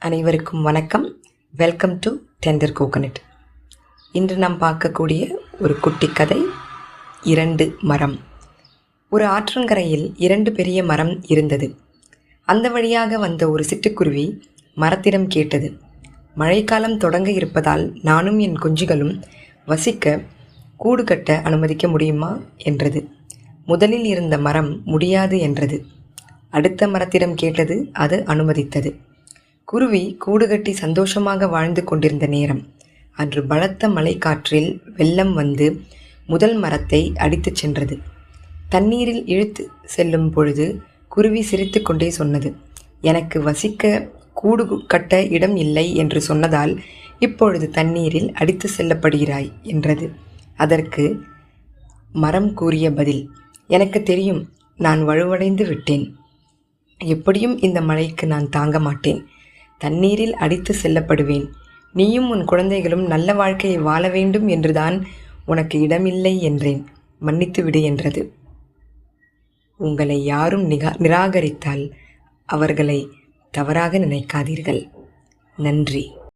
அனைவருக்கும் வணக்கம். Welcome to tender coconut. இன்று நாம் பார்க்கக்கூடிய ஒரு குட்டி கதை, 2 மரம். ஒரு ஆற்றங்கரையில் 2 பெரிய மரம் இருந்தது. அந்த வழியாக வந்த ஒரு சிட்டுக்குருவி மரத்திடம் கேட்டது, மழைக்காலம் தொடங்க இருப்பதால் நானும் என் குஞ்சுகளும் வசிக்க கூடு கட்ட அனுமதிக்க முடியுமா என்றது. முதலில் இருந்த மரம் முடியாது என்றது. அடுத்த மரத்திடம் கேட்டது, அது அனுமதித்தது. குருவி கூடு கட்டி சந்தோஷமாக வாழ்ந்து கொண்டிருந்த நேரம். அன்று பலத்த மழைக்காற்றில் வெள்ளம் வந்து முதல் மரத்தை அடித்துச் சென்றது. தண்ணீரில் இழுத்து செல்லும் பொழுது குருவி சிரித்து கொண்டே சொன்னது, எனக்கு வசிக்க கூடு கட்ட இடம் இல்லை என்று சொன்னதால் இப்பொழுது தண்ணீரில் அடித்து செல்லப்படுகிறாய் என்றது. அதற்கு மரம் கூறிய பதில், எனக்கு தெரியும், நான் வலுவடைந்து விட்டேன். எப்படியும் இந்த மழைக்கு நான் தாங்க மாட்டேன். தண்ணீரில் அடித்து செல்லப்படுவேன். நீயும் உன் குழந்தைகளும் நல்ல வாழ்க்கையை வாழ வேண்டும் என்றுதான் உனக்கு இடமில்லை என்றேன். மன்னித்து விடு என்றது. உங்களை யாரும் நிராகரித்தால் அவர்களை தவறாக நினைக்காதீர்கள். நன்றி.